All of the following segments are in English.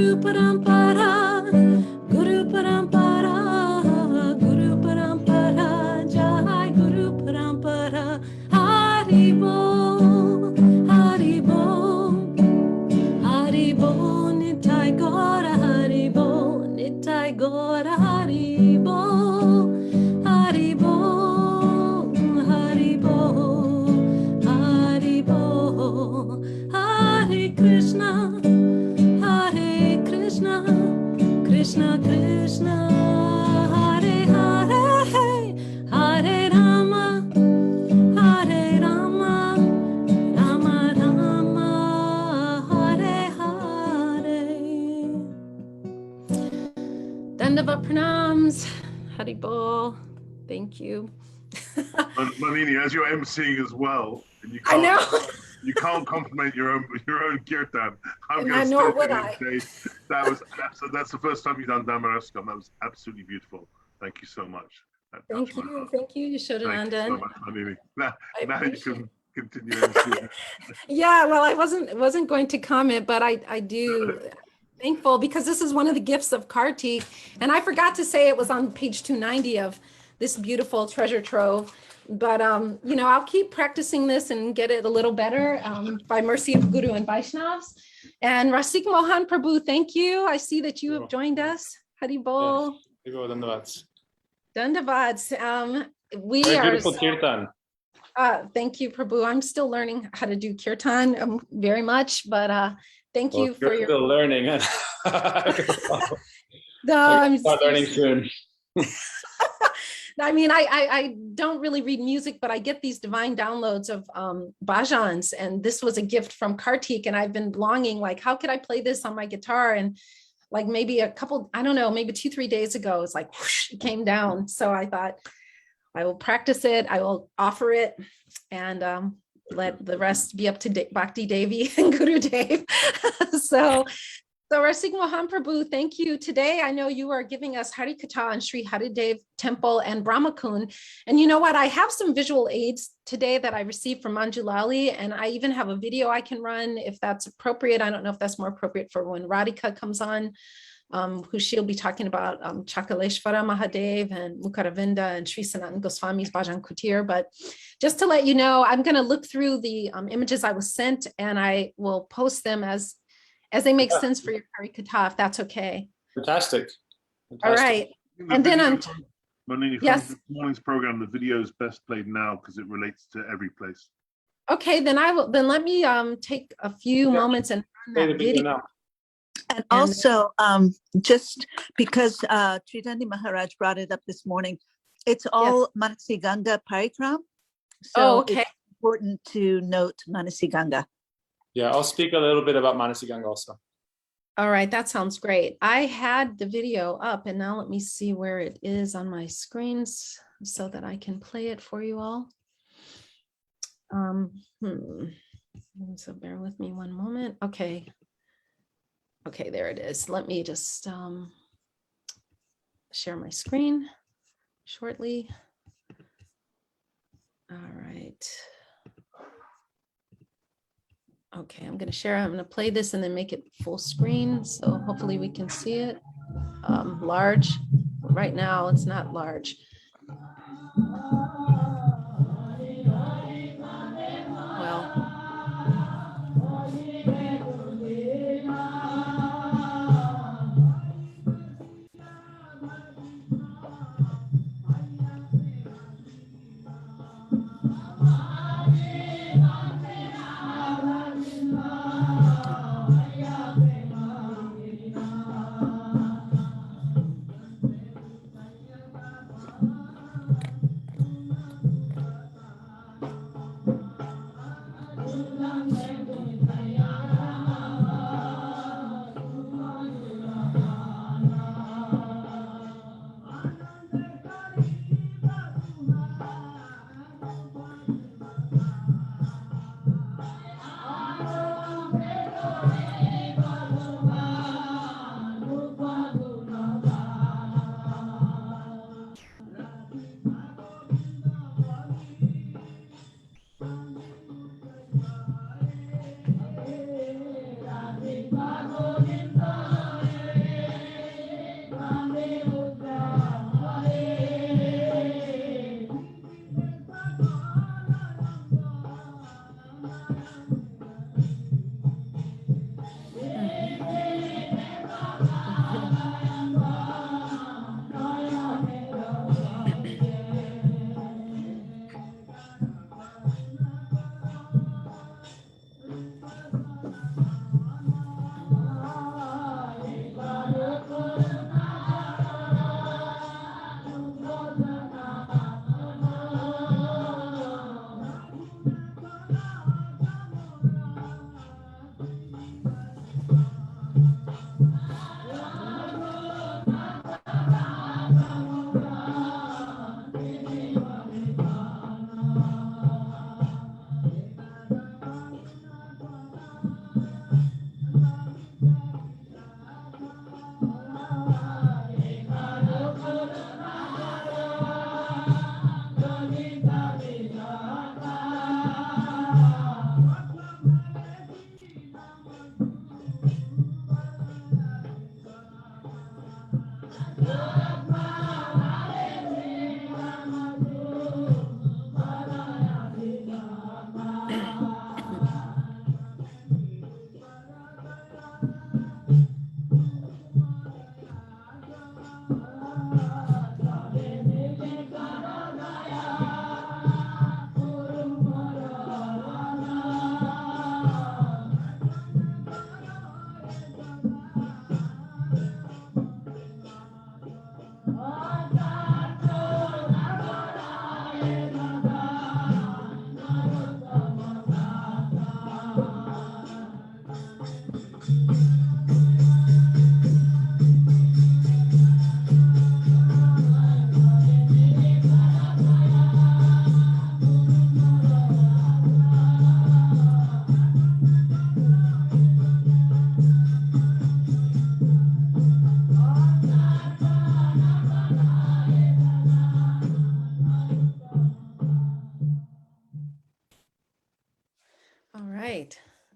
Guru Parampara, Guru Parampara, Guru Parampara, Jai Guru Parampara, Haribo, Haribo, Haribo, Nitai Gora, Haribo, Nitai Gora, Haribo, Haribo, Haribo, Haribo, Hare Krishna, Hare Krishna, Krishna Krishna, Hare Hare, Hare Rama, Hare Rama, Rama Rama, Hare Hare. Dandavat pranams, Haribol. Thank you. Manini, as you're emceeing as well, and you I know. compliment your own kirtan. I'm And going to nor would say I. that's the first time you've done Dhamaraskam. That was absolutely beautiful. Thank you so much. Thank you, Yashodanandan. Thank you so much, Manini. Now you can continue emceeing. Yeah, well, I wasn't going to comment, but I do thankful because this is one of the gifts of Kartik, and I forgot to say it was on page 290 of this beautiful treasure trove. But you know, I'll keep practicing this and get it a little better by mercy of Guru and Vaishnavas. And Rasik Mohan Prabhu, thank you. I see that you have joined us. Haribol. Yes. Dandavats. We Very are beautiful kirtan. Thank you, Prabhu. I'm still learning how to do kirtan very much, but thank you for your still learning. No, I'm start learning soon. I mean, I don't really read music, but I get these divine downloads of bhajans, and this was a gift from Kartik, and I've been longing, like, how could I play this on my guitar? And like maybe a couple, I don't know, maybe 2-3 days ago, it's like whoosh, it came down. So I thought I will practice it, I will offer it, and let the rest be up to Bhakti Devi and Guru Dev. So Rasik Mohan Prabhu, thank you. Today, I know you are giving us Hari Katha and Sri Haridev Temple and Brahma Kund. And you know what? I have some visual aids today that I received from Manjulali, and I even have a video I can run if that's appropriate. I don't know if that's more appropriate for when Radhika comes on, who she'll be talking about Chakaleshvara Mahadev and Mukaravinda and Sri Sanatan Goswami's Bhajan Kutir. But just to let you know, I'm going to look through the images I was sent, and I will post them as they make sense for your Hari Katha, if that's okay. Fantastic. All right. And then Manini, yes. From this morning's program, the video is best played now because it relates to every place. Okay, then let me take a few moments and run that video. Now. And also, just because Chaitanya Maharaj brought it up this morning, it's all Manasi Ganga Parikram. So okay. It's important to note Manasi Ganga. Yeah, I'll speak a little bit about Manasi Ganga also. All right, that sounds great. I had the video up, and now let me see where it is on my screens so that I can play it for you all. So bear with me one moment. Okay, there it is. Let me just share my screen shortly. All right. Okay, I'm going to share. I'm going to play this and then make it full screen. So hopefully we can see it large. Right now, it's not large. Well,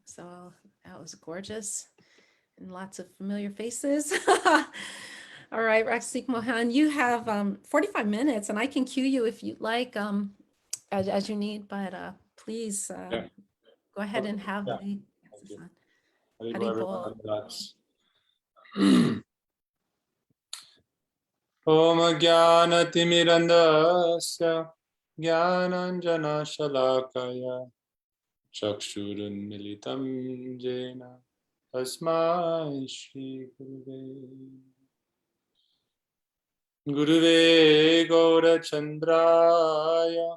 So that was gorgeous and lots of familiar faces. All right, Raksik Mohan, you have 45 minutes and I can cue you if you'd like as you need, but please Yeah. go ahead and have Yeah. the Thank you. Haribol. Everyone. Relax. Om Jnanatimirandasya Jnananjanashalakaya Chakshurunmilitam Jena Tasmai Shri Guruve Gaurachandraya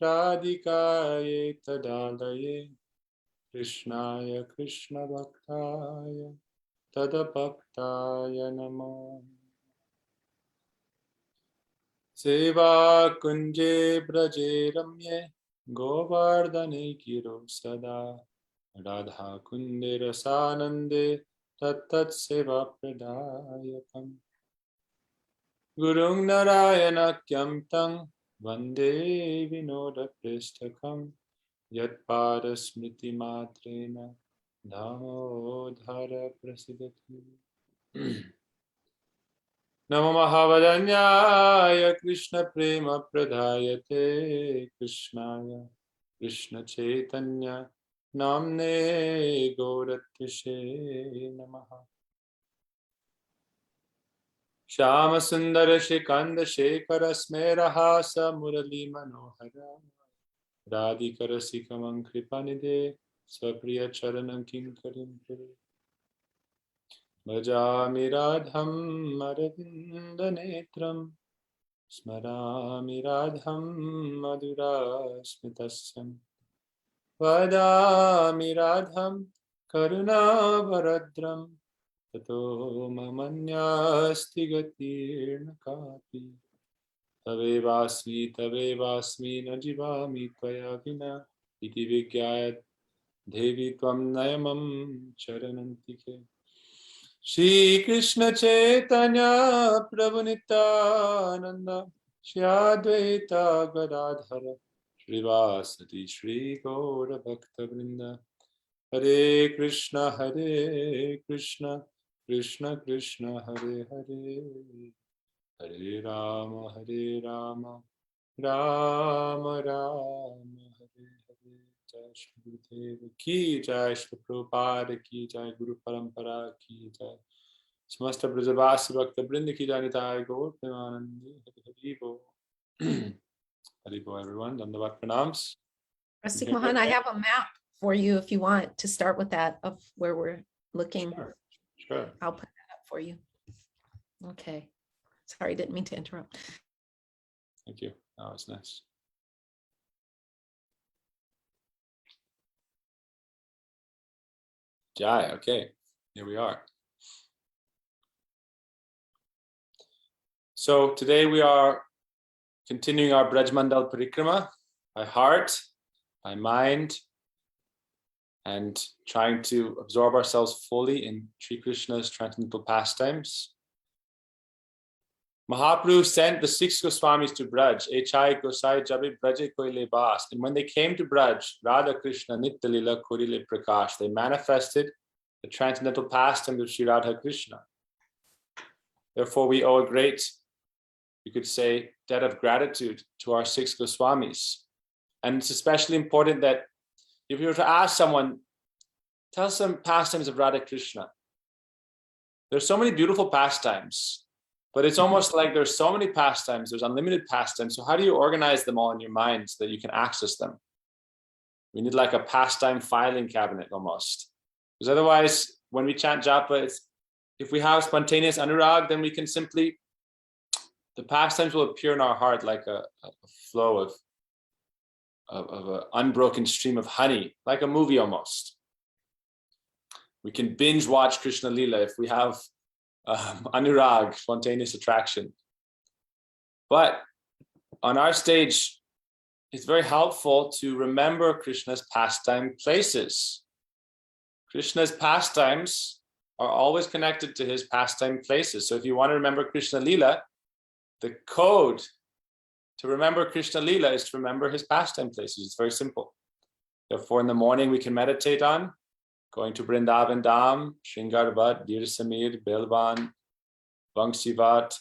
Radhikaye Tadalaye Krishnaya Krishna Bhaktaya Tadabhaktaya Namah Seva Kunje Braje Ramye Govardhane Giro Sada Radha Kunde Rasanande Tattat Seva Pradayakam Gurung Narayana Kyam Tang Vande Vinoda Pristakam Yat Pada Smriti Matrena Damodhara Prasidati Namo Mahavadanyaya Krishna Prema Pradayate Krishnaya Krishna Chaitanya Namne Gauratishe Namaha Shama Sundara Shikanda Shekara Smerahasa Murali Manohara Radhikara Sikamang Kripanide Swapriya Charanam Kinkarim Puri Bhajami Radham Aravindanetram Smarami Radham Madhura Smitasyam Vadami Radham Karuna Varadram Tato Mamanyasti Gatirna Kapi Tave Vasmi Najivami Tvaya Vina Iti Vigyayat Devi Tvam Nayamam Charanantike Shri Krishna Chaitanya Prabhu Nityananda Shri Advaita Gadadhara Shri Vasati Shri Gaura Bhakta Vrinda Hare Krishna Krishna Krishna Hare Hare Hare Rama Rama Rama Hare Hare Jai Shri Gurudeva Ki Jai Shri Prabhupada Ki Jai Guru Parampara Ki Jai Samasta Brajavasi Bhakta Brinda Ki Jai Nitai Gaur Premanandi Hare Bo Hare Bo everyone, Dandavat Pranams. Raksik Mohan, I have a map for you if you want to start with that of where we're looking. Sure. I'll put that up for you. Okay. Sorry, didn't mean to interrupt. Thank you. Oh, it's nice. Jai, okay. Here we are. So today we are continuing our Braj Mandal Parikrama by heart, by mind, and trying to absorb ourselves fully in Sri Krishna's transcendental pastimes. Mahaprabhu sent the 6 Goswamis to Braj, Echai Gosai Jabi Braje Koile Bas. And when they came to Braj, Radha Krishna Nitya Lila Korile Prakash, they manifested the transcendental pastimes of Sri Radha Krishna. Therefore, we owe a great, you could say, debt of gratitude to our 6 Goswamis. And it's especially important that if you were to ask someone, tell some pastimes of Radha Krishna. There's so many beautiful pastimes. But it's almost like there's so many pastimes, there's unlimited pastimes. So how do you organize them all in your mind so that you can access them? We need like a pastime filing cabinet almost. Because otherwise, when we chant japa, if we have spontaneous anurag, then we can simply, the pastimes will appear in our heart like a flow of an unbroken stream of honey, like a movie almost. We can binge watch Krishna Lila if we have anurag, spontaneous attraction. But on our stage, it's very helpful to remember Krishna's pastime places. Krishna's pastimes are always connected to his pastime places. So if you want to remember Krishna Lila, the code to remember Krishna Lila is to remember his pastime places. It's very simple. Therefore, in the morning, we can meditate on going to Vrindavan Dham, Shringarvat, Dir Samir, Belvan, Vangsivat,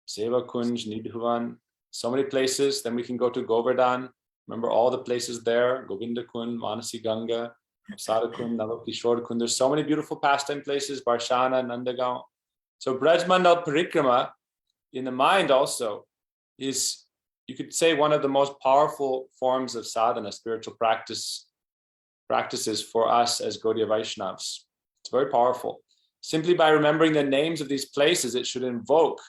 Seva Kunj, Nidhuvan, so many places. Then we can go to Govardhan. Remember all the places there, Govinda Kund, Manasi Ganga, Apsara Kund, Navakishore Kund. There's so many beautiful pastime places, Barshana, Nandagaon. So Braj Mandal Parikrama, in the mind also, is, you could say, one of the most powerful forms of sadhana, spiritual practices for us as Gaudiya Vaishnavas. It's very powerful. Simply by remembering the names of these places, it should invoke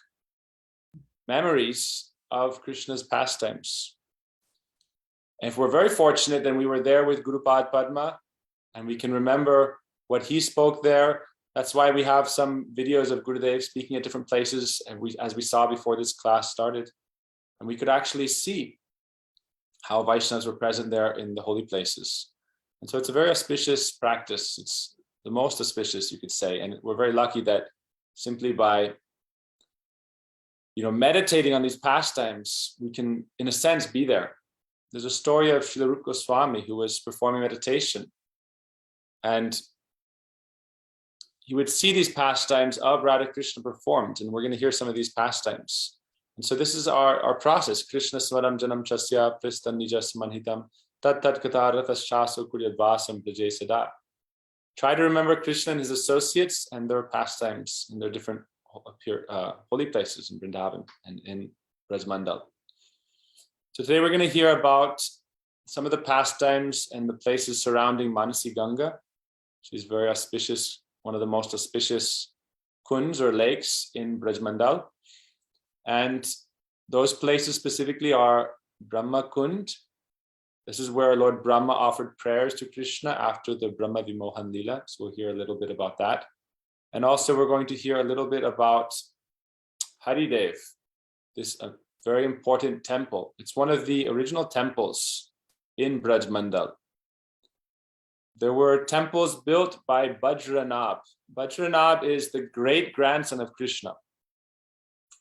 memories of Krishna's pastimes. And if we're very fortunate, then we were there with Guru Pad Padma, and we can remember what he spoke there. That's why we have some videos of Gurudev speaking at different places, and as we saw before this class started. And we could actually see how Vaishnavas were present there in the holy places. And so it's a very auspicious practice. It's the most auspicious, you could say. And we're very lucky that simply by meditating on these pastimes, we can, in a sense, be there. There's a story of Srila Rupa Goswami who was performing meditation, and he would see these pastimes of Radha Krishna performed, and we're going to hear some of these pastimes. And so this is our process. Krishna smaram janam chasya pristan nija samanhitam tat tat kataratas shaso kuryadvasam braje sada. Try to remember Krishna and his associates and their pastimes in their different holy places in Vrindavan and in Braj Mandal. So today we're going to hear about some of the pastimes and the places surrounding Manasi Ganga. She's very auspicious, one of the most auspicious kunds or lakes in Braj Mandal. And those places specifically are Brahma Kund. This is where Lord Brahma offered prayers to Krishna after the Brahma Vimohan Lila. So we'll hear a little bit about that. And also we're going to hear a little bit about Haridev, this very important temple. It's one of the original temples in Braj Mandal. There were temples built by Bajranab. Bajranab is the great grandson of Krishna.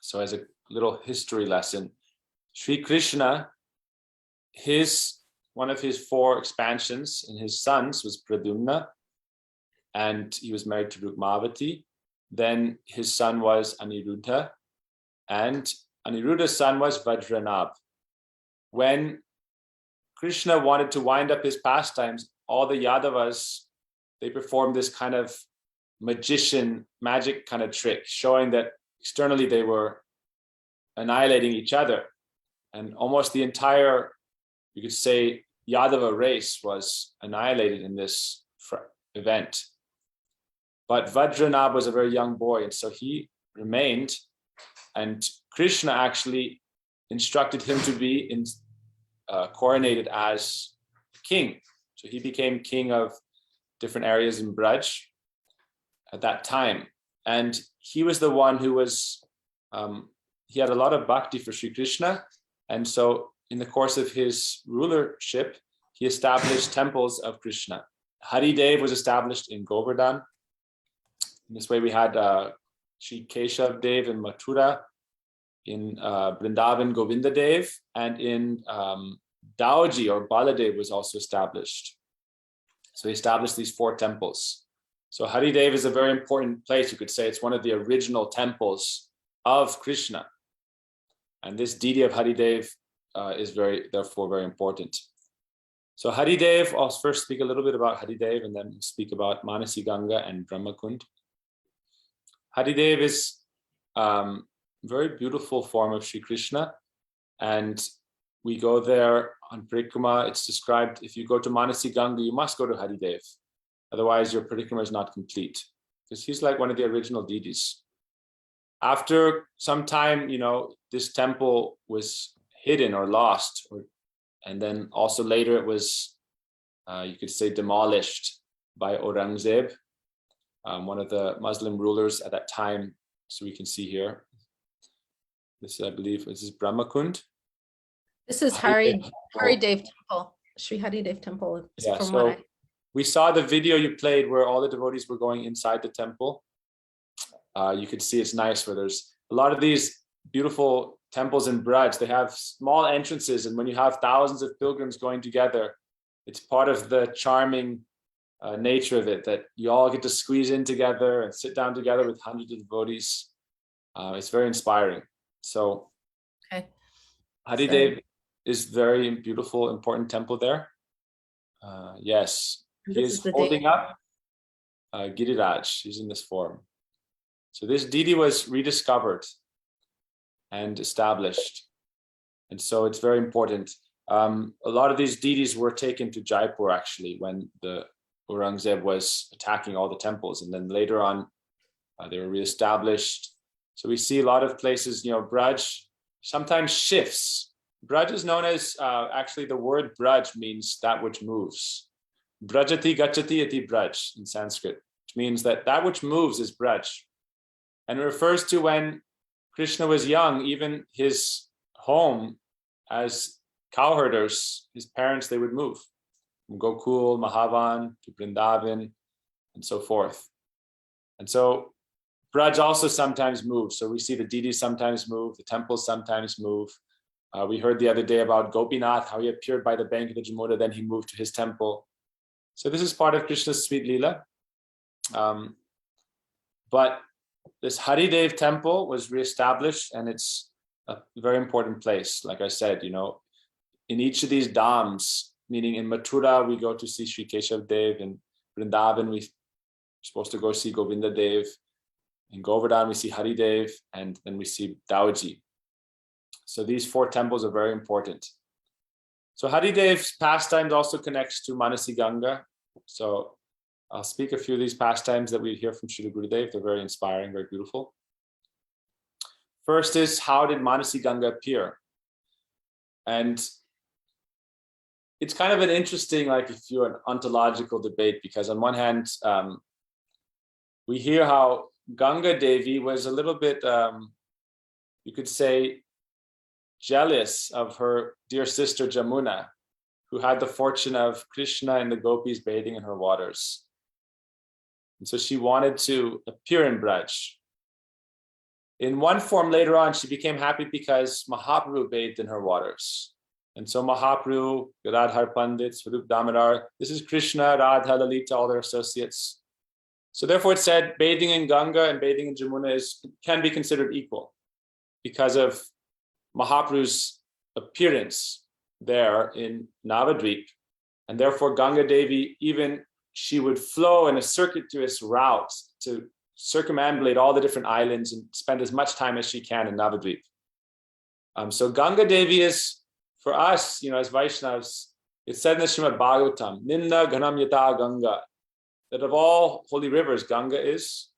So as a little history lesson, Sri Krishna, one of his 4 expansions in his sons was Pradyumna, and he was married to Rukmavati. Then his son was Aniruddha, and Aniruddha's son was Vajranab. When Krishna wanted to wind up his pastimes, all the Yadavas, they performed this kind of magic kind of trick, showing that externally they were annihilating each other. And almost the entire, you could say, Yadava race was annihilated in this event. But Vajranab was a very young boy, and so he remained, and Krishna actually instructed him to be coronated as king. So he became king of different areas in Braj at that time. And he was the one who was, he had a lot of bhakti for Sri Krishna. And so in the course of his rulership, he established temples of Krishna. Haridev was established in Govardhan. In this way, we had Sri Keshav Dev in Mathura, in Vrindavan Govinda Dev, and in Daoji or Baladev was also established. So he established these 4 temples. So Haridev is a very important place. You could say it's one of the original temples of Krishna. And this deity of Haridev is therefore very important. So Haridev, I'll first speak a little bit about Haridev and then speak about Manasi Ganga and Brahma Kund. Haridev is a very beautiful form of Sri Krishna, and we go there on Parikrama. It's described, if you go to Manasi Ganga, you must go to Haridev. Otherwise, your Parikrama is not complete, because he's like one of the original deities. After some time, this temple was hidden or lost, and then also later it was, you could say, demolished by Aurangzeb, one of the Muslim rulers at that time. So we can see here. This, I believe, this is Brahma Kund. This is Haridev Temple, Sri Haridev Temple. Yeah, so we saw the video you played where all the devotees were going inside the temple. You could see it's nice, where there's a lot of these beautiful temples in Braj. They have small entrances, and when you have thousands of pilgrims going together, it's part of the charming nature of it, that you all get to squeeze in together and sit down together with hundreds of devotees. It's very inspiring. So Okay. Haridev is very beautiful, important temple there. Yes, he This is is the holding day. up Giriraj. He's in this form. So this deity was rediscovered and established. And so it's very important. A lot of these deities were taken to Jaipur actually when the Aurangzeb was attacking all the temples. And then later on, they were reestablished. So we see a lot of places, Braj sometimes shifts. Braj is known as, actually the word Braj means that which moves. Brajati gachati iti Braj in Sanskrit, which means that which moves is Braj. And it refers to when Krishna was young, even his home as cowherders, his parents, they would move from Gokul, Mahavan to Vrindavan, and so forth. And so Braj also sometimes moves. So we see the deities sometimes move, the temples sometimes move. We heard the other day about Gopinath, how he appeared by the bank of the Jamuna, then he moved to his temple. So this is part of Krishna's sweet Leela. But this Haridev temple was reestablished, and it's a very important place. Like I said, in each of these dhams, meaning in Mathura, we go to see Sri Keshav Dev. In Vrindavan, we're supposed to go see Govinda Dev. In Govardhan, we see Haridev, and then we see Daoji. So these 4 temples are very important. So Haridev's pastimes also connects to Manasi Ganga. So I'll speak a few of these pastimes that we hear from Srila Gurudev. They're very inspiring, very beautiful. First is, how did Manasi Ganga appear? And it's kind of an interesting, if you're an ontological debate, because on one hand, we hear how Ganga Devi was a little bit, you could say, jealous of her dear sister Jamuna, who had the fortune of Krishna and the gopis bathing in her waters. And so she wanted to appear in Braj. In one form later on, she became happy because Mahaprabhu bathed in her waters. And so Mahaprabhu, Gadadhar Pandit, Swarup Damodar, this is Krishna, Radha, Lalita, all their associates. So therefore it said bathing in Ganga and bathing in Jamuna can be considered equal because of Mahaprabhu's appearance there in Navadvip. And therefore Ganga Devi, even she would flow in a circuitous route to circumambulate all the different islands and spend as much time as she can in Navadvip. So Ganga Devi is, for us, as Vaishnavas, it's said in the Srimad Bhagavatam, Ninna Ghanam Yata Ganga, that of all holy rivers, Ganga is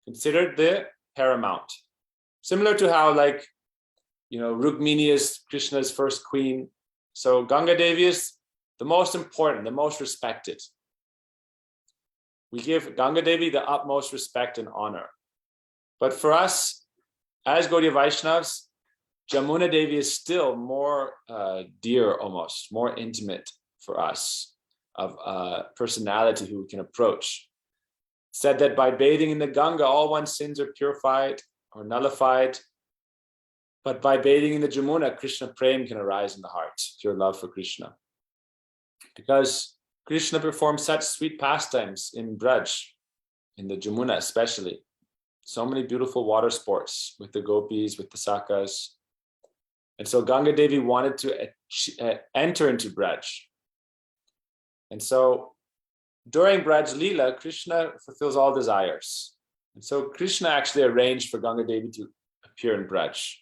considered the paramount. Similar to how, Rukmini is Krishna's first queen. So Ganga Devi is the most important, the most respected. We give Ganga Devi the utmost respect and honor. But for us, as Gaudiya Vaishnavas, Jamuna Devi is still more dear, almost more intimate for us, of personality who we can approach. It said that by bathing in the Ganga, all one's sins are purified or nullified. But by bathing in the Jamuna, Krishna Prem can arise in the heart, pure love for Krishna. Because Krishna performed such sweet pastimes in Braj, in the Jamuna especially. So many beautiful water sports with the gopis, with the sakas. And so Ganga Devi wanted to enter into Braj. And so during Braj Leela, Krishna fulfills all desires. And so Krishna actually arranged for Ganga Devi to appear in Braj.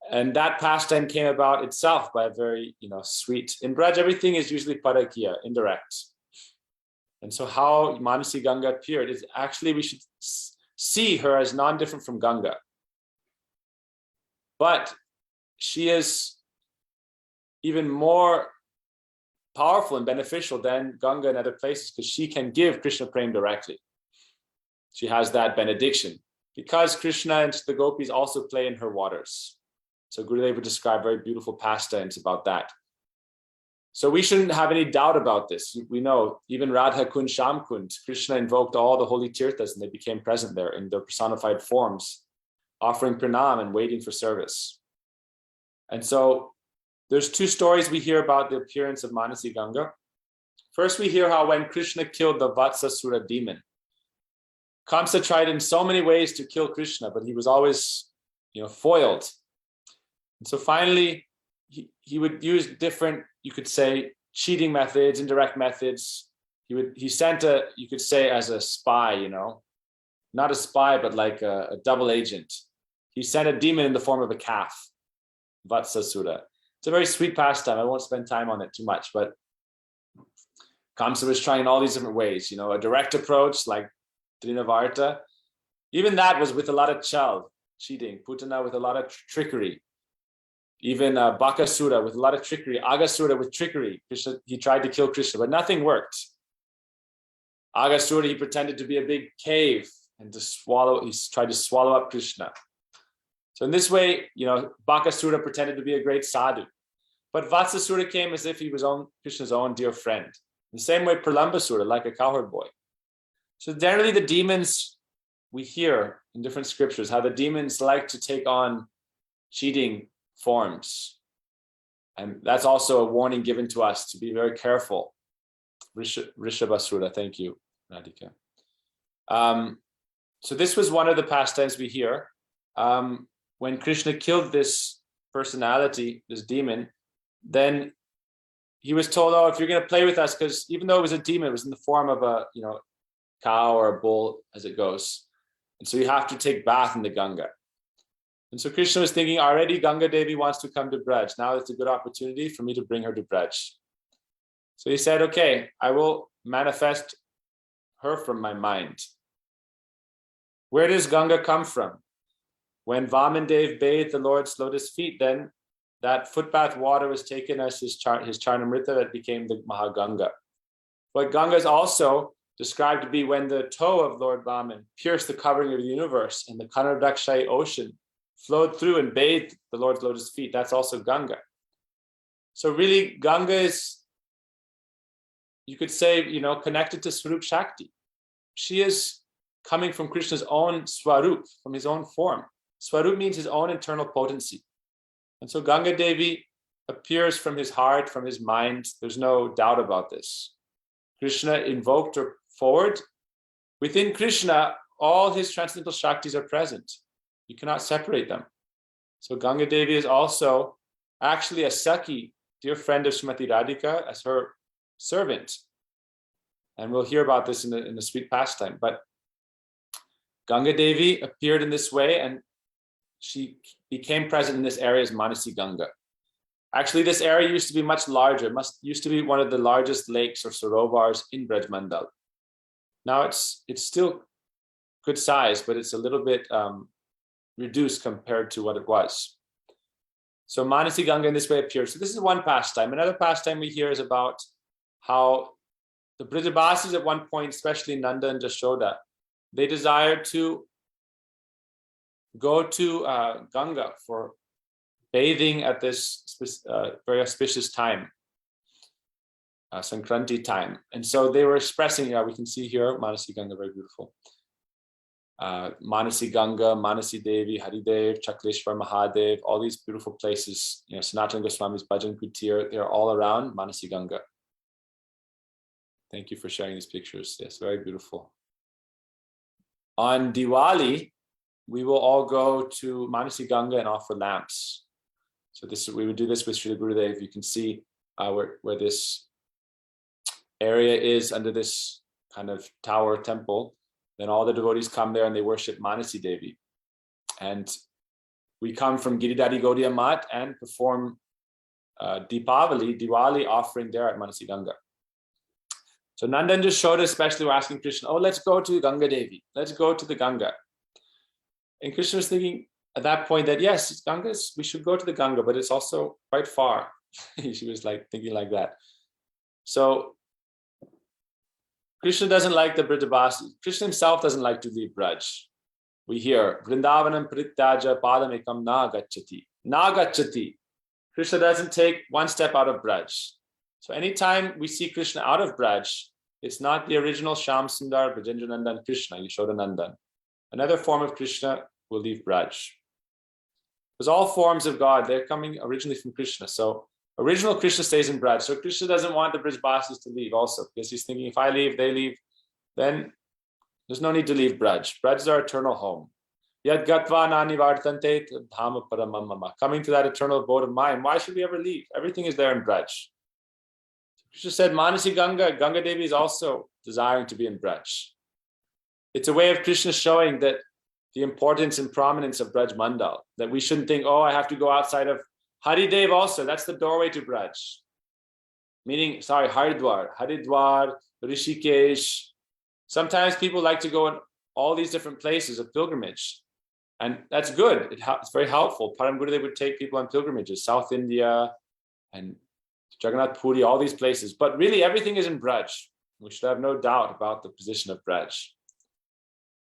And that pastime came about itself by a very, sweet. In Braj, everything is usually parakya, indirect. And so how Manasi Ganga appeared is actually, we should see her as non-different from Ganga. But she is even more powerful and beneficial than Ganga in other places because she can give Krishna Prem directly. She has that benediction because Krishna and the gopis also play in her waters. So Gurudev would describe very beautiful pastimes about that. So we shouldn't have any doubt about this. We know even Radha Kund, Sham Kund, Krishna invoked all the holy tirthas and they became present there in their personified forms, offering pranam and waiting for service. And so there's 2 stories we hear about the appearance of Manasi Ganga. First, we hear how when Krishna killed the Vatsasura demon, Kamsa tried in so many ways to kill Krishna, but he was always, foiled. And so finally, he would use different, you could say, cheating methods, indirect methods. He sent you could say, as a spy, not a spy, but like a double agent. He sent a demon in the form of a calf, Vatsasura. It's a very sweet pastime. I won't spend time on it too much, but Kamsa was trying all these different ways, a direct approach like Trinavarta. Even that was with a lot of chal, cheating. Putana with a lot of trickery. Even Bakasura with a lot of trickery. Agasura with trickery. Krishna, he tried to kill Krishna, but nothing worked. Agasura, he pretended to be a big cave and he tried to swallow up Krishna. So in this way, Bakasura pretended to be a great sadhu. But Vatsasura came as if he was Krishna's own dear friend. The same way Pralambasura, like a cowherd boy. So generally the demons, we hear in different scriptures, how the demons like to take on cheating forms. And that's also a warning given to us to be very careful. Rishabhasura, thank you, Radhika. So this was one of the pastimes we hear. When Krishna killed this personality, this demon, then he was told, oh, if you're going to play with us, because even though it was a demon, it was in the form of a cow or a bull as it goes. And so you have to take bath in the Ganga. And so Krishna was thinking, already Ganga Devi wants to come to Braj. Now it's a good opportunity for me to bring her to Braj. So he said, okay, I will manifest her from my mind. Where does Ganga come from? When Vamandev bathed the Lord's lotus feet, then that footbath water was taken as his Charnamrita that became the Mahaganga. But Ganga is also described to be when the toe of Lord Vaman pierced the covering of the universe and the Kanardakshayi ocean flowed through and bathed the Lord's lotus feet. That's also Ganga. So really, Ganga is, you could say, connected to Swarup Shakti. She is coming from Krishna's own Swarup, from his own form. Swarup means his own internal potency. And so Ganga Devi appears from his heart, from his mind. There's no doubt about this. Krishna invoked her forward. Within Krishna, all his transcendental Shaktis are present. You cannot separate them. So Ganga Devi is also actually a Sakhi, dear friend of Srimati Radhika, as her servant. And we'll hear about this in the sweet pastime. But Ganga Devi appeared in this way, and she became present in this area as Manasi Ganga. Actually, this area used to be much larger. Used to be one of the largest lakes or sarovars in Braj Mandal. Now it's still good size, but it's a little bit reduced compared to what it was. So Manasi Ganga in this way appears. So this is one pastime. Another pastime we hear is about how the Brijabasis at one point, especially Nanda and Jashoda, they desired to go to Ganga for bathing at this very auspicious time, Sankranti time. And so they were expressing, we can see here, Manasi Ganga, very beautiful. Manasi Ganga, Manasi Devi, Haridev, Chakleshwar Mahadev, all these beautiful places, Sanatana Goswami's Bhajan Kutir, they're all around Manasi Ganga. Thank you for sharing these pictures. Yes, very beautiful. On Diwali, we will all go to Manasi Ganga and offer lamps. So we would do this with Srila Gurudev. You can see where this area is under this kind of tower temple. Then all the devotees come there and they worship Manasi Devi. And we come from Giridhari Gaudiya Mat and perform Diwali offering there at Manasi Ganga. So Nanda and Jashoda especially were asking Krishna, let's go to Ganga Devi. Let's go to the Ganga. And Krishna was thinking at that point that, yes, it's Ganga's, we should go to the Ganga, but it's also quite far. She was thinking like that. So Krishna doesn't like the Brijabasis. Krishna himself doesn't like to leave Braj. We hear, Vrindavanam Prityaja Padamekam na gacchati. Na gacchati. Krishna doesn't take one step out of Braj. So anytime we see Krishna out of Braj, it's not the original Shyam Sundar, Brajendra Nandan Krishna, Yashoda Nandan. Another form of Krishna will leave Braj. Because all forms of God, they're coming originally from Krishna. So Original Krishna stays in Braj. So Krishna doesn't want the Brajbasis to leave also, because he's thinking, if I leave, they leave, then there's no need to leave Braj. Braj is our eternal home. Yad gatva nani vartante dhama paramam mama. Coming to that eternal abode of mine, why should we ever leave? Everything is there in Braj. Krishna said, Manasi Ganga, Ganga Devi is also desiring to be in Braj. It's a way of Krishna showing that the importance and prominence of Braj Mandal, that we shouldn't think, oh, I have to go outside of Haridev also. That's the doorway to Braj. Meaning, sorry, Haridwar, Rishikesh. Sometimes people like to go in all these different places of pilgrimage. And that's good. It's very helpful. Param Gurudev would take people on pilgrimages, South India and Jagannath Puri, all these places. But really, everything is in Braj. We should have no doubt about the position of Braj.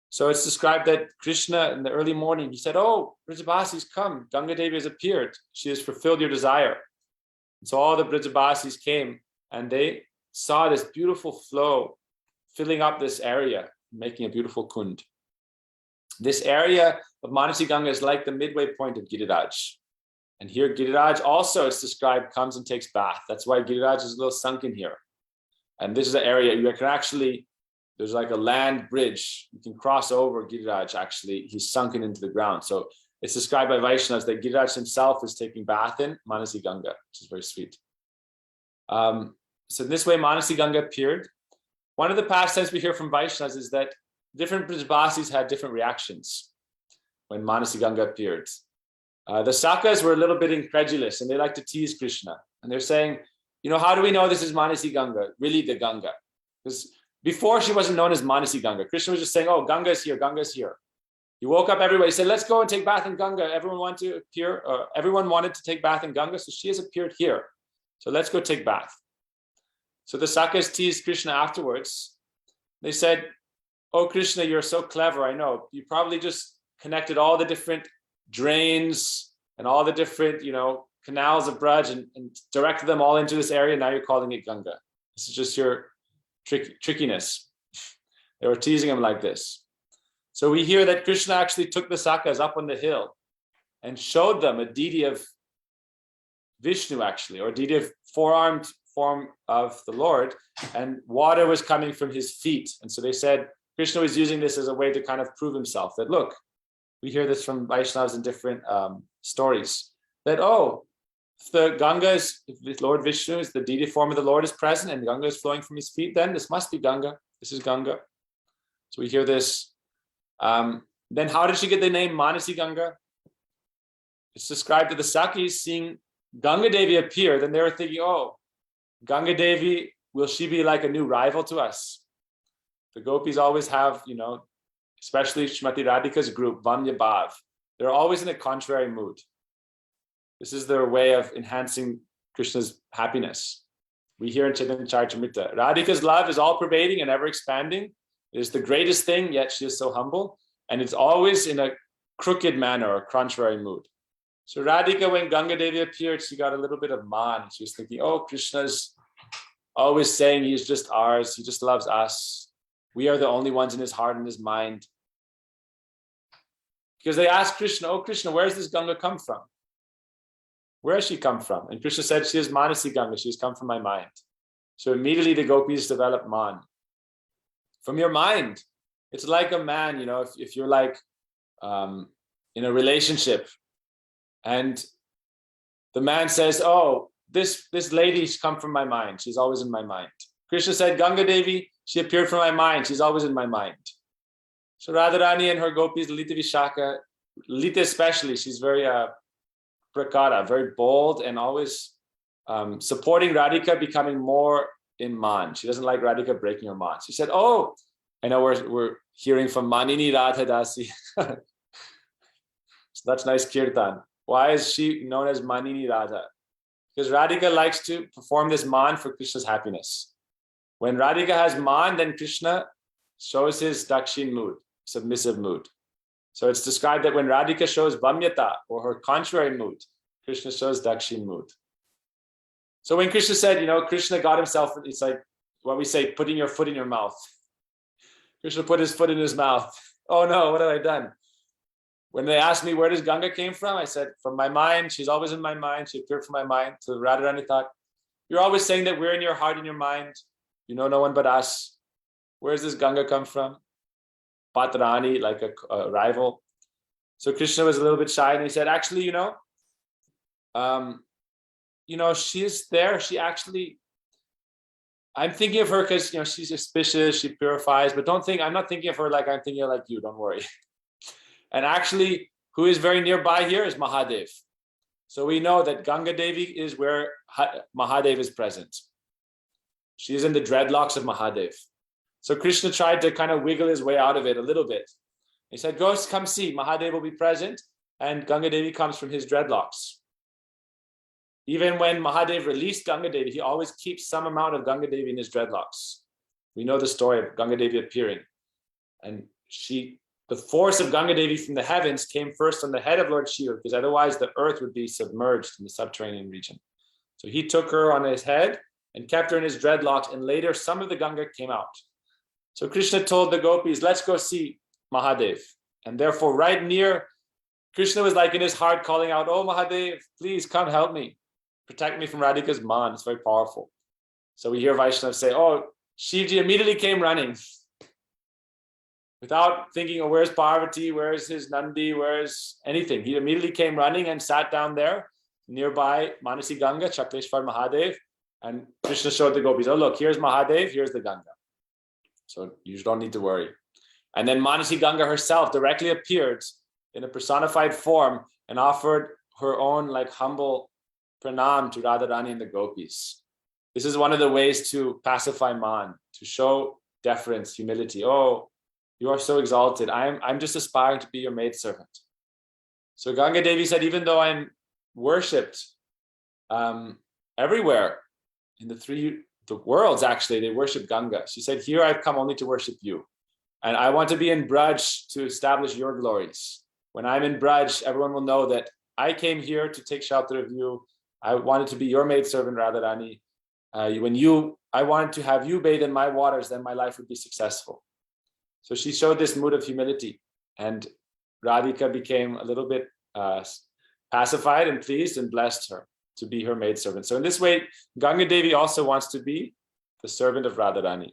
So it's described that Krishna in the early morning, he said, oh, Brijabasis, come. Ganga Devi has appeared. She has fulfilled your desire. And so all the Brijabasis came and they saw this beautiful flow filling up this area, making a beautiful Kund. This area of Manasi Ganga is like the midway point of Giriraj. And here Giriraj also is described, comes and takes bath. That's why Giriraj is a little sunken here. And this is an area you can actually, there's like a land bridge. You can cross over Giriraj actually. He's sunken into the ground. So it's described by Vaishnavas that Giriraj himself is taking bath in Manasi Ganga, which is very sweet. So this way Manasi Ganga appeared. One of the pastimes we hear from Vaishnavas is that different Brajbasis had different reactions when Manasi Ganga appeared. The Sakas were a little bit incredulous and they like to tease Krishna. And they're saying, you know, how do we know this is Manasi Ganga, really the Ganga? Because before she wasn't known as Manasi Ganga. Krishna was just saying, oh, Ganga is here, Ganga is here. He woke up everybody, he said, let's go and take bath in Ganga. Everyone wanted to take bath in Ganga, so she has appeared here. So let's go take bath. So the Sakas teased Krishna afterwards. They said, oh, Krishna, you're so clever, I know. You probably just connected all the different drains and all the different, canals of Braj and directed them all into this area. Now you're calling it Ganga. This is just your trickiness. They were teasing him like this. So we hear that Krishna actually took the Sakas up on the hill and showed them a deity of Vishnu actually, or a deity of four-armed form of the Lord, and water was coming from his feet. And so they said Krishna was using this as a way to kind of prove himself that, look, we hear this from Vaishnavas in different stories, that, oh, if the Ganga is, if Lord Vishnu is the deity form of the Lord is present and Ganga is flowing from his feet, then this must be Ganga. This is Ganga. So we hear this. Then how did she get the name Manasi Ganga? It's described that the Sakis seeing Ganga Devi appear, then they were thinking, oh, Ganga Devi, will she be like a new rival to us? The gopis always have, especially Shrimati Radhika's group, Vanya Bhav. They're always in a contrary mood. This is their way of enhancing Krishna's happiness. We hear in Chaitanya Charitamrita, Radhika's love is all pervading and ever expanding. It is the greatest thing, yet she is so humble. And it's always in a crooked manner or contrary mood. So Radhika, when Ganga Devi appeared, she got a little bit of man. She was thinking, oh, Krishna's always saying he's just ours. He just loves us. We are the only ones in his heart and his mind. Because they asked Krishna, oh, Krishna, where does this Ganga come from? Where has she come from? And Krishna said, she is Manasi Ganga. She has come from my mind. So immediately the gopis developed man. From your mind. It's like a man, if you're like in a relationship and the man says, oh, this lady's come from my mind. She's always in my mind. Krishna said, Ganga Devi, she appeared from my mind. She's always in my mind. So Radharani and her gopis, Lalita Vishaka, Lalita especially, she's very prakara, very bold and always supporting Radhika becoming more in man. She doesn't like Radhika breaking her man. She said, oh, I know we're hearing from Manini Radha Dasi. So that's nice kirtan. Why is she known as Manini Radha? Because Radhika likes to perform this man for Krishna's happiness. When Radhika has man, then Krishna shows his dakshin mood, submissive mood. So it's described that when Radhika shows vamyata, or her contrary mood, Krishna shows dakshin mood. So when Krishna said, Krishna got himself, it's like what we say, putting your foot in your mouth. Krishna put his foot in his mouth. Oh no, what have I done? When they asked me where does Ganga came from, I said, from my mind. She's always in my mind. She appeared from my mind. So Radharani thought, you're always saying that we're in your heart and your mind. You know no one but us. Where does this Ganga come from? Patrani, like a rival. So Krishna was a little bit shy and he said, actually, she's there. She actually, I'm thinking of her because, she's auspicious, she purifies, but I'm not thinking of her like I'm thinking of like you, don't worry. And actually, who is very nearby here is Mahadev. So we know that Ganga Devi is where Mahadev is present. She is in the dreadlocks of Mahadev. So Krishna tried to kind of wiggle his way out of it a little bit. He said, come see, Mahadev will be present, and Ganga Devi comes from his dreadlocks. Even when Mahadev released Ganga Devi, he always keeps some amount of Ganga Devi in his dreadlocks. We know the story of Ganga Devi appearing. And the force of Ganga Devi from the heavens came first on the head of Lord Shiva, because otherwise the earth would be submerged in the subterranean region. So he took her on his head and kept her in his dreadlocks, and later some of the Ganga came out. So Krishna told the gopis, let's go see Mahadev. And therefore right near, Krishna was like in his heart calling out, oh Mahadev, please come help me. Protect me from Radhika's man. It's very powerful. So we hear Vaishnavas say, oh, Shivji immediately came running without thinking, oh, where's Parvati? Where's his Nandi? Where's anything? He immediately came running and sat down there nearby Manasi Ganga, Chakreshwar Mahadev. And Krishna showed the gopis, oh, look, here's Mahadev, here's the Ganga. So you don't need to worry. And then Manasi Ganga herself directly appeared in a personified form and offered her own humble pranam to Radharani and the gopis. This is one of the ways to pacify man, to show deference, humility. Oh, you are so exalted. I'm just aspiring to be your maidservant. So Ganga Devi said, even though I'm worshipped everywhere in the worlds, actually, they worship Ganga. She said, here I've come only to worship you. And I want to be in Braj to establish your glories. When I'm in Braj, everyone will know that I came here to take shelter of you. I wanted to be your maidservant, Radharani. I wanted to have you bathe in my waters, then my life would be successful. So she showed this mood of humility, and Radhika became a little bit pacified and pleased and blessed her to be her maidservant. So in this way, Ganga Devi also wants to be the servant of Radharani.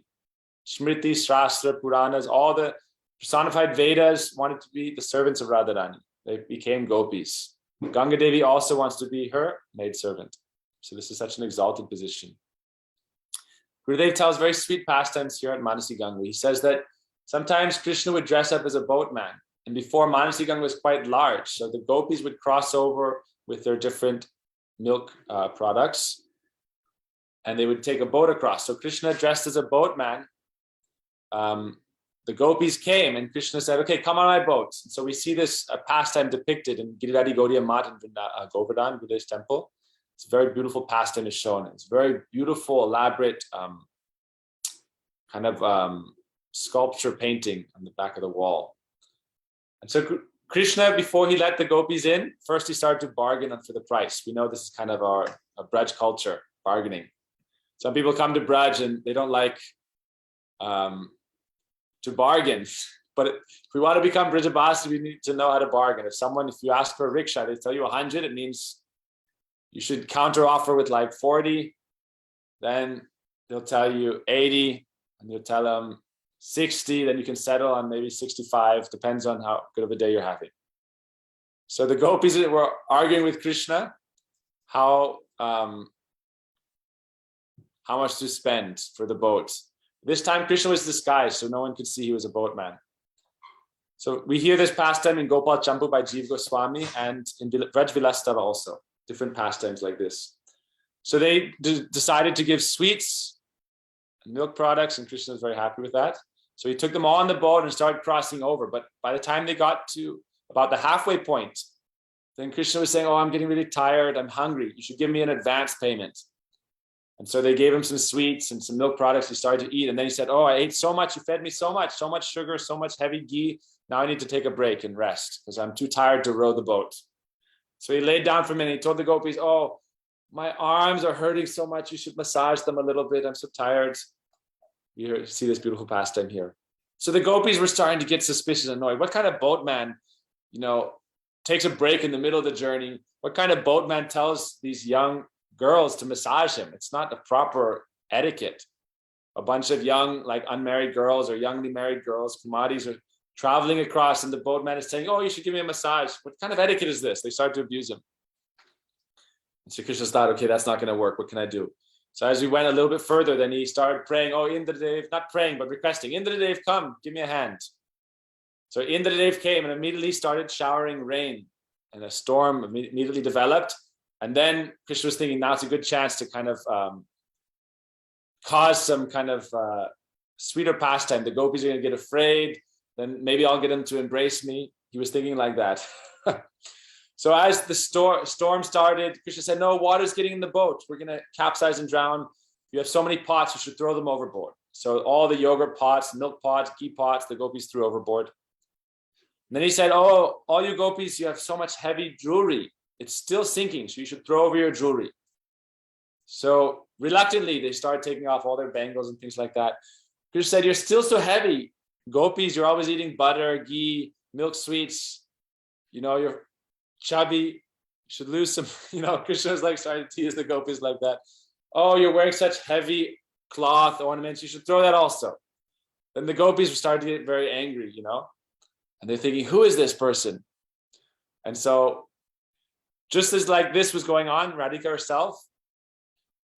Smriti, Shastra, Puranas, all the personified Vedas wanted to be the servants of Radharani. They became gopis. Ganga Devi also wants to be her maidservant. So this is such an exalted position. Gurudev tells very sweet pastimes here at Manasi Ganga. He says that sometimes Krishna would dress up as a boatman. And before, Manasi Ganga was quite large. So the gopis would cross over with their different milk products, and they would take a boat across. So Krishna dressed as a boatman. The gopis came and Krishna said, okay, come on my boat. And so we see this pastime depicted in Girirati Gaudiya Mat in Govardhan, Gurudev's temple. It's a very beautiful pastime is shown. It's very beautiful, elaborate sculpture painting on the back of the wall. And so Krishna, before he let the gopis in, first he started to bargain for the price. We know this is kind of our Braj culture, bargaining. Some people come to Braj and they don't like to bargain. But if we want to become Brijabasi, we need to know how to bargain. If you ask for a rickshaw, they tell you 100, it means you should counter offer with 40. Then they'll tell you 80, and you'll tell them 60, then you can settle on maybe 65, depends on how good of a day you're having. So the gopis were arguing with Krishna how much to spend for the boat. This time Krishna was disguised, so no one could see he was a boatman. So we hear this pastime in Gopal Champu by Jiva Goswami and in Vraj Vilastava also, different pastimes like this. So they decided to give sweets and milk products, and Krishna was very happy with that. So he took them all on the boat and started crossing over. But by the time they got to about the halfway point, then Krishna was saying, oh, I'm getting really tired. I'm hungry. You should give me an advance payment. And so they gave him some sweets and some milk products. He started to eat. And then he said, oh, I ate so much. You fed me so much sugar, so much heavy ghee. Now I need to take a break and rest because I'm too tired to row the boat. So he laid down for a minute. He told the gopis, oh, my arms are hurting so much. You should massage them a little bit. I'm so tired. You see this beautiful pastime here. So the gopis were starting to get suspicious and annoyed. What kind of boatman takes a break in the middle of the journey, what kind of boatman tells these young girls to massage him? It's not the proper etiquette. A bunch of young, like unmarried girls or youngly married girls, kumaris, are traveling across, and the boatman is saying, oh, you should give me a massage. What kind of etiquette is this? They start to abuse him. And Sri Krishna thought, okay, that's not going to work. What can I do? So as we went a little bit further, then he started praying, oh, Indradev, not praying, but requesting, Indradev, come, give me a hand. So Indradev came and immediately started showering rain, and a storm immediately developed. And then Krishna was thinking, now it's a good chance to kind of cause some kind of sweeter pastime. The gopis are going to get afraid. Then maybe I'll get them to embrace me. He was thinking like that. So as the storm started, Krishna said, no, water's getting in the boat. We're going to capsize and drown. You have so many pots, you should throw them overboard. So all the yogurt pots, milk pots, ghee pots, the gopis threw overboard. And then he said, oh, all you gopis, you have so much heavy jewelry. It's still sinking, so you should throw over your jewelry. So reluctantly, they started taking off all their bangles and things like that. Krishna said, you're still so heavy. Gopis, you're always eating butter, ghee, milk sweets. You're chubby. You should lose some, Krishna was like starting to tease the gopis like that. Oh, you're wearing such heavy cloth ornaments. You should throw that also. Then the gopis started to get very angry, and they're thinking, who is this person? And so just as like this was going on, Radhika herself,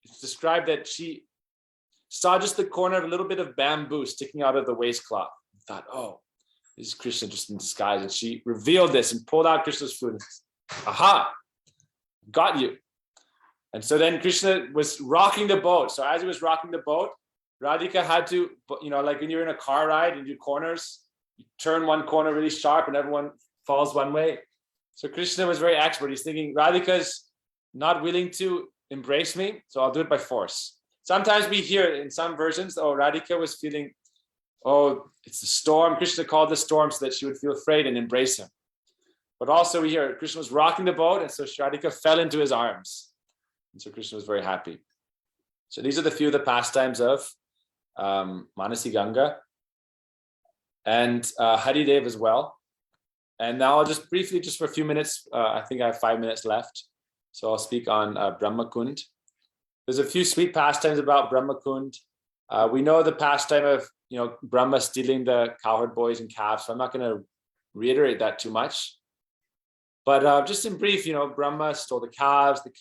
it's described that she saw just the corner of a little bit of bamboo sticking out of the waistcloth. Thought, oh, this is Krishna just in disguise. And she revealed this and pulled out Krishna's flute. Aha, got you. And so then Krishna was rocking the boat. So as he was rocking the boat, Radhika had to, like when you're in a car ride and you do corners, you turn one corner really sharp and everyone falls one way. So Krishna was very expert. He's thinking, Radhika's not willing to embrace me, so I'll do it by force. Sometimes we hear in some versions, oh, Radhika was feeling, oh, it's a storm. Krishna called the storm so that she would feel afraid and embrace him. But also we hear Krishna was rocking the boat, and so Radhika fell into his arms. And so Krishna was very happy. So these are the few of the pastimes of Manasi Ganga and Haridev as well. And now I'll just briefly, just for a few minutes, I think I have 5 minutes left. So I'll speak on Brahma Kund. There's a few sweet pastimes about Brahma Kund. We know the pastime of, Brahma stealing the cowherd boys and calves. So I'm not going to reiterate that too much. But just in brief, Brahma stole the calves, the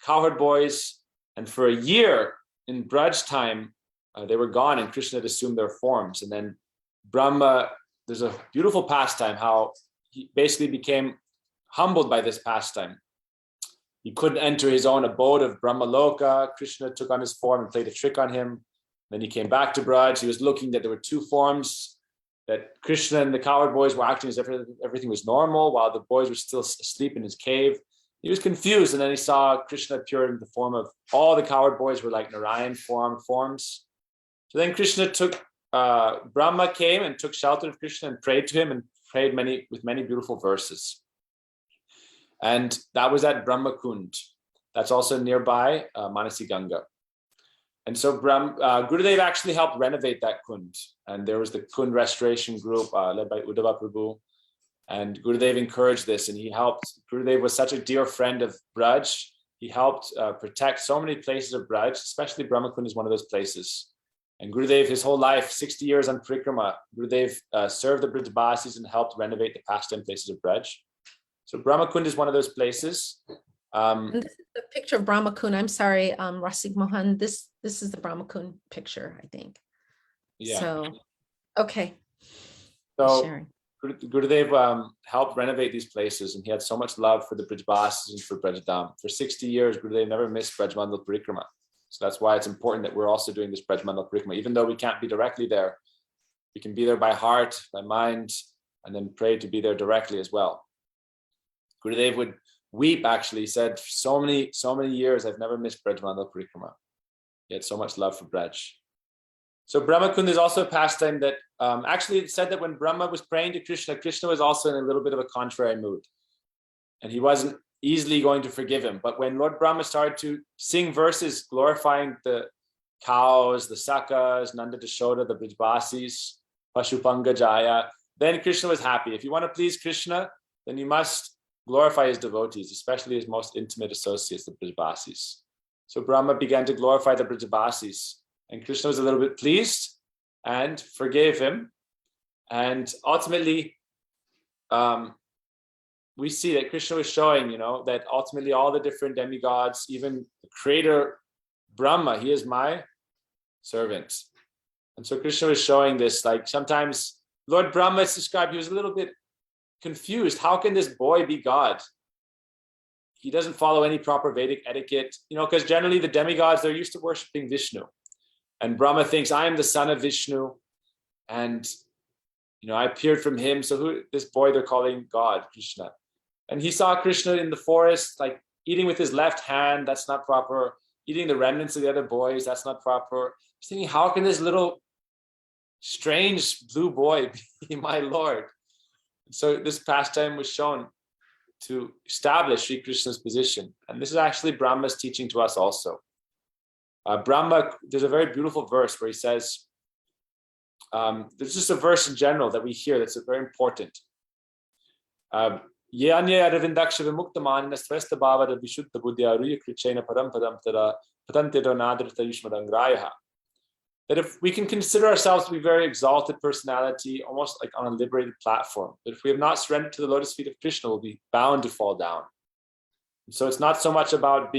cowherd boys. And for a year in Braj time, they were gone and Krishna had assumed their forms. And then Brahma, there's a beautiful pastime how he basically became humbled by this pastime. He couldn't enter his own abode of Brahmaloka. Krishna took on his form and played a trick on him. Then he came back to Braj. He was looking that there were two forms, that Krishna and the cowherd boys were acting as if everything was normal while the boys were still asleep in his cave. He was confused, and then he saw Krishna appear in the form of all the cowherd boys were like Narayan forms. So then Krishna took, Brahma came and took shelter of Krishna and prayed to him and prayed with many beautiful verses. And that was at Brahma Kund. That's also nearby Manasi Ganga. And so Gurudev actually helped renovate that Kund. And there was the Kund restoration group led by Uddhava Prabhu. And Gurudev encouraged this, and he helped. Gurudev was such a dear friend of Braj. He helped protect so many places of Braj, especially Brahma Kund is one of those places. And Gurudev, his whole life, 60 years on Parikrama, Gurudev served the Brajbasis and helped renovate the pastime places of Braj. So Brahma Kund is one of those places. And this is the picture of Brahma Kund. I'm sorry, Rasik Mohan. This is the Brahma Kund picture, I think. Yeah. So, okay. So Sharing. Gurudev helped renovate these places, and he had so much love for the Brajbasis and for Brajadam. For 60 years, Gurudev never missed Brajmandal Parikrama. So that's why it's important that we're also doing this Brajmandal Parikrama. Even though we can't be directly there, we can be there by heart, by mind, and then pray to be there directly as well. Gurudev would weep, actually. He said, so many years, I've never missed Brajmandal Parikrama. He had so much love for Braj. So Brahma Kund is also a pastime that actually it said that when Brahma was praying to Krishna, Krishna was also in a little bit of a contrary mood. And he wasn't easily going to forgive him. But when Lord Brahma started to sing verses glorifying the cows, the Sakas, Nanda Dashoda, the Brajbasis, Pashupanga Jaya, then Krishna was happy. If you want to please Krishna, then you must glorify his devotees, especially his most intimate associates, the Brijabasis. So Brahma began to glorify the Brijabasis, and Krishna was a little bit pleased and forgave him. And ultimately, we see that Krishna was showing, that ultimately all the different demigods, even the creator Brahma, he is my servant. And so Krishna was showing this, like sometimes Lord Brahma is described, he was a little bit confused. How can this boy be God? He doesn't follow any proper Vedic etiquette, because generally the demigods, they're used to worshiping Vishnu. And Brahma thinks, I am the son of Vishnu. And, I appeared from him. So who this boy they're calling God, Krishna. And he saw Krishna in the forest, like eating with his left hand. That's not proper. Eating the remnants of the other boys. That's not proper. He's thinking, how can this little strange blue boy be my Lord? So this pastime was shown to establish Sri Krishna's position. And this is actually Brahma's teaching to us also. Brahma, there's a very beautiful verse where he says, there's just a verse in general that we hear that's very important. That if we can consider ourselves to be very exalted personality, almost like on a liberated platform, but if we have not surrendered to the lotus feet of Krishna, we'll be bound to fall down. And so it's not so much about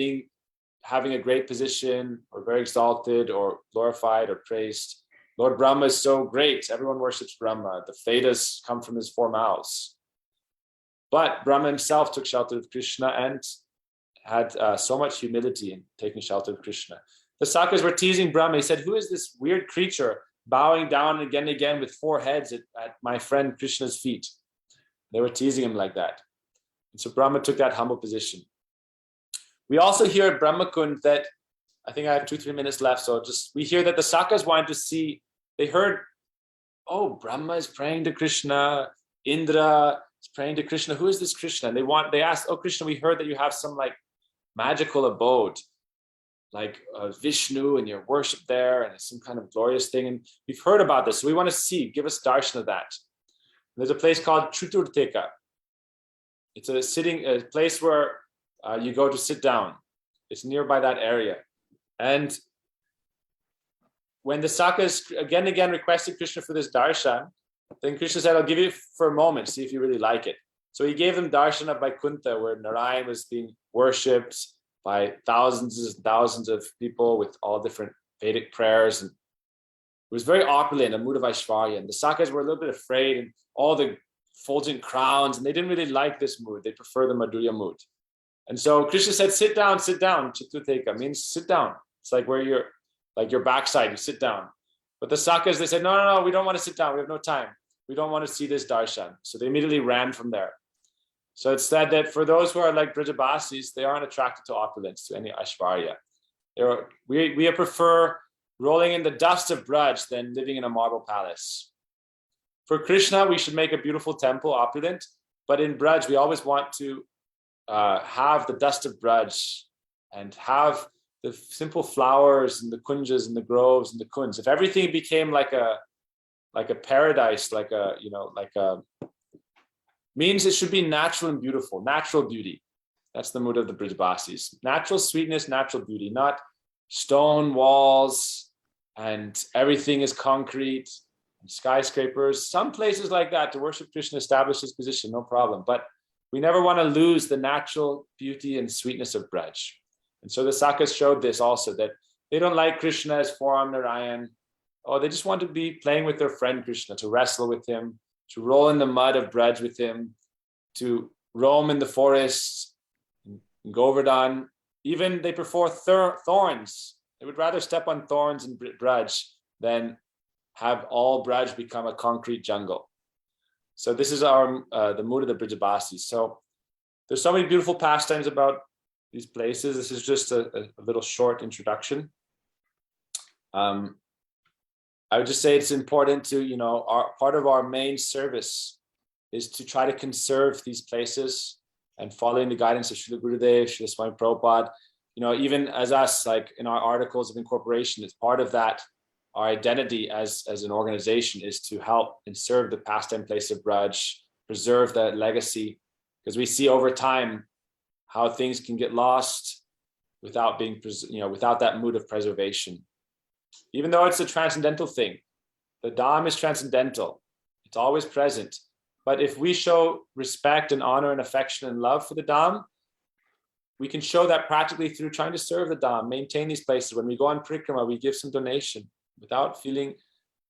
having a great position or very exalted or glorified or praised. Lord Brahma is so great. Everyone worships Brahma. The Vedas come from his 4 mouths. But Brahma himself took shelter of Krishna and had so much humility in taking shelter of Krishna. The Sakas were teasing Brahma. He said, who is this weird creature bowing down again and again with 4 heads at my friend Krishna's feet? They were teasing him like that. And so Brahma took that humble position. We also hear at Brahma Kund that, I think I have 2-3 minutes left, so we hear that the Sakas wanted to see, they heard, oh, Brahma is praying to Krishna, Indra is praying to Krishna. Who is this Krishna? And they asked, oh, Krishna, we heard that you have some like magical abode, like Vishnu, and your worship there, and it's some kind of glorious thing. And we've heard about this, so we want to see, give us darshan of that. There's a place called Chuturteka. It's a place where you go to sit down. It's nearby that area. And when the Sakas again and again requested Krishna for this darshan, then Krishna said, I'll give you for a moment, see if you really like it. So he gave them darshan of Vaikuntha, where Narayan was being worshipped by thousands and thousands of people with all different Vedic prayers. And it was very opulent, a mood of Aishwarya. And the Sakas were a little bit afraid, and all the fulgent crowns, and they didn't really like this mood. They prefer the Madhurya mood. And so Krishna said, sit down. Chaturteka means sit down. It's like where you're, like your backside, you sit down. But the Sakas, they said, no, we don't want to sit down. We have no time. We don't want to see this darshan. So they immediately ran from there. So it's said that for those who are like Brijabasis, they aren't attracted to opulence, to any Aishwarya. We prefer rolling in the dust of Braj than living in a marble palace. For Krishna, we should make a beautiful temple, opulent. But in Braj, we always want to have the dust of Braj and have the simple flowers and the kunjas and the groves and the kunds. If everything became like a paradise, means it should be natural and beautiful, natural beauty. That's the mood of the Brijabasis. Natural sweetness, natural beauty, not stone walls and everything is concrete and skyscrapers. Some places like that to worship Krishna establish his position, no problem. But we never want to lose the natural beauty and sweetness of Braj. And so the Sakas showed this also, that they don't like Krishna as form Narayan. Oh, they just want to be playing with their friend Krishna, to wrestle with him, to roll in the mud of Braj with him, to roam in the forests, in Govardhan. Even they prefer thorns. They would rather step on thorns in Braj than have all Braj become a concrete jungle. So this is the mood of the Brijabasis. So there's so many beautiful pastimes about these places. This is just a little short introduction. I would just say it's important to, part of our main service is to try to conserve these places and following the guidance of Srila Gurudev, Srila Swami Prabhupada. Even as us, like in our articles of incorporation, it's part of that our identity as an organization is to help and serve the pastime place of Braj, preserve that legacy, because we see over time how things can get lost without being, without that mood of preservation. Even though it's a transcendental thing, the Dham is transcendental. It's always present. But if we show respect and honor and affection and love for the Dham, we can show that practically through trying to serve the Dham, maintain these places. When we go on Parikrama, we give some donation without feeling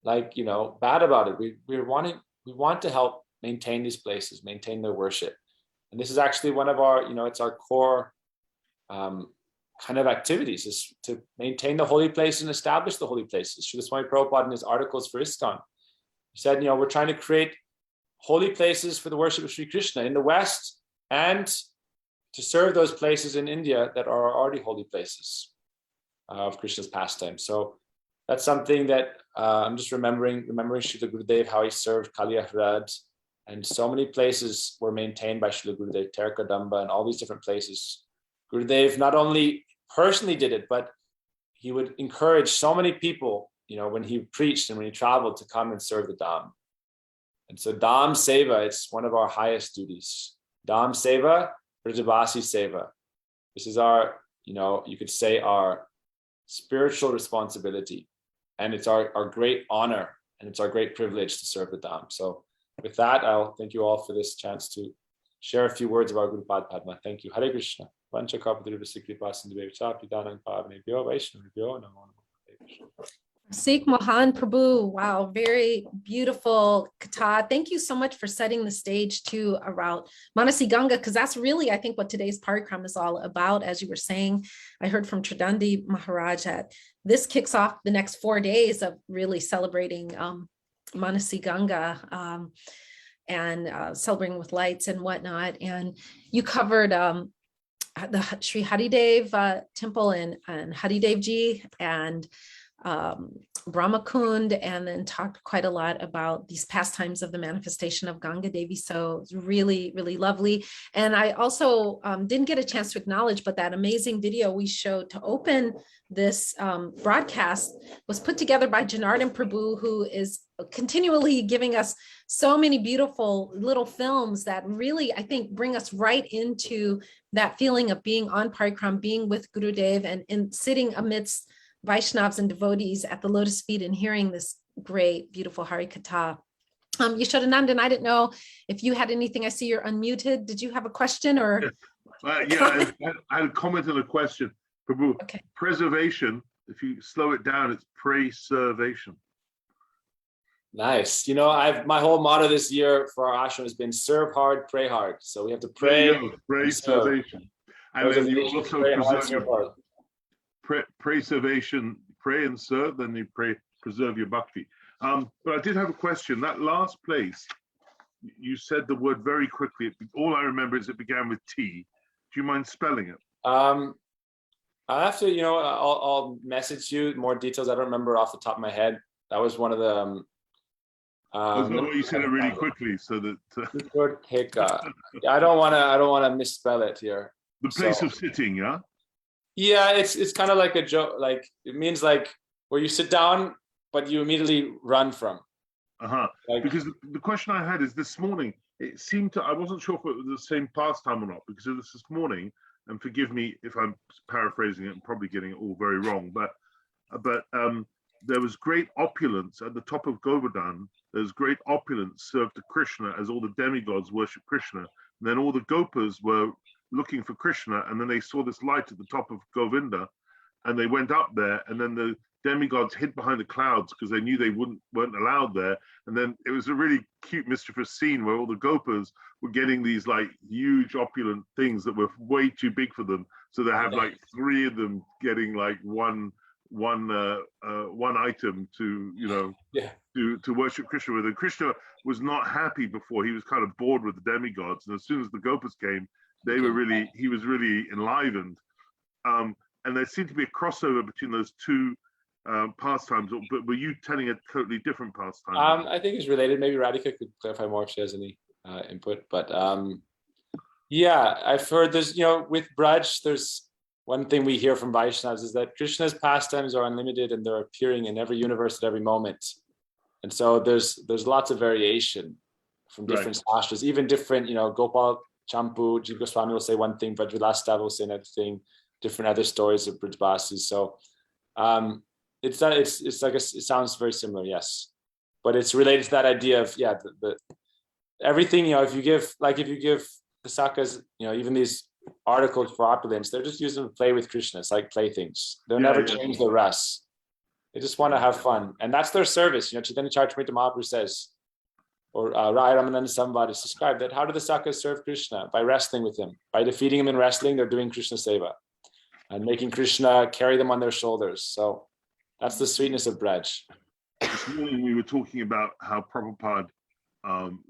like, bad about it. We want to help maintain these places, maintain their worship. And this is actually one of our, it's our core kind of activities, is to maintain the holy place and establish the holy places. Srila Swami Prabhupada in his articles for ISKCON, he said, we're trying to create holy places for the worship of Sri Krishna in the West, and to serve those places in India that are already holy places of Krishna's pastime. So that's something that I'm just remembering Srila Gurudev, how he served Kaliyahrad, and so many places were maintained by Srila Gurudev, Terkadamba, and all these different places. Gurudev not only personally did it, but he would encourage so many people, when he preached and when he traveled, to come and serve the Dham. And so Dham Seva, it's one of our highest duties. Dham Seva, Brajabasi Seva. This is our, you could say, our spiritual responsibility. And it's our great honor, and it's our great privilege to serve the Dham. So with that, I'll thank you all for this chance to share a few words about Guru Pad Padma. Thank you. Hare Krishna. Sikh Mohan Prabhu, wow, very beautiful katha. Thank you so much for setting the stage too around Manasi Ganga, because that's really, I think, what today's parikram is all about. As you were saying, I heard from Tridandi Maharaj that this kicks off the next 4 days of really celebrating Manasi Ganga and celebrating with lights and whatnot. And you covered the Sri Haridev temple and Haridev ji and Brahma Kund, and then talked quite a lot about these pastimes of the manifestation of Ganga Devi. So it's really, really lovely. And I also didn't get a chance to acknowledge, but that amazing video we showed to open this broadcast was put together by Janardhan Prabhu, who is continually giving us so many beautiful little films that really, I think, bring us right into that feeling of being on Parikram, being with Gurudev, and sitting amidst Vaishnavas and devotees at the lotus feet and hearing this great, beautiful Hari Katha. Yashodanandan, I didn't know if you had anything. I see you're unmuted. Did you have a question or? Yeah, I had a comment and a question. Prabhu, Okay. Preservation, if you slow it down, it's preservation. Nice. My whole motto this year for our ashram has been serve hard, pray hard. So we have to pray. Preservation. And then you also preserve your hard. preservation, pray and serve, then you preserve your bhakti. But I did have a question. That last place, you said the word very quickly. All I remember is it began with T. Do you mind spelling it? I'll have to, I'll message you more details. I don't remember off the top of my head. That was one of the. You said it really quickly, so that. I don't want to misspell it here. The place of sitting, yeah. Yeah, it's kind of like a joke. Like it means like where you sit down, but you immediately run from. Because the question I had is this morning. It seemed I wasn't sure if it was the same pastime or not, because it was this morning. And forgive me if I'm paraphrasing it and probably getting it all very wrong. But there was great opulence at the top of Govardhan. There's great opulence served to Krishna as all the demigods worship Krishna. And then all the gopas were looking for Krishna, and then they saw this light at the top of Govinda, and they went up there, and then the demigods hid behind the clouds because they knew they weren't allowed there. And then it was a really cute, mischievous scene where all the gopas were getting these like huge opulent things that were way too big for them. So they had like 3 of them getting like one item to to worship Krishna with. And Krishna was not happy before. He was kind of bored with the demigods, and as soon as the gopas came, he was really enlivened. And there seemed to be a crossover between those two pastimes, but were you telling a totally different pastime? I think it's related. Maybe Radhika could clarify more if she has any input. But yeah, I've heard there's, with Braj, there's one thing we hear from Vaishnavas is that Krishna's pastimes are unlimited and they're appearing in every universe at every moment. And so there's lots of variation from different sastras, even different, Gopal Champu, Jiva Goswami will say one thing, Vrajvilas Thakur will say another thing, different other stories of Brajbasis. So it's like it sounds very similar, yes. But it's related to that idea of, the everything, if you give the Sakas, even these articles for opulence, they're just using to play with Krishna. It's like playthings. They'll never change their ras. They just want to have fun. And that's their service. Chaitanya Charitamrita Mahaprabhu says, or Rai Ramananda Samvad is described that how do the Sakas serve Krishna? By wrestling with him. By defeating him in wrestling, they're doing Krishna Seva and making Krishna carry them on their shoulders. So that's the sweetness of Braj. This morning we were talking about how Prabhupada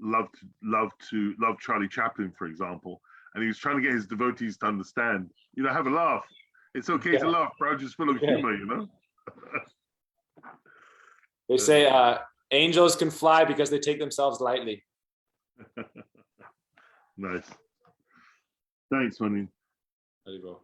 loved Charlie Chaplin, for example, and he was trying to get his devotees to understand, have a laugh. It's okay to laugh. Braj is full of humor, They say angels can fly because they take themselves lightly. Nice. Thanks, Mani. There you go.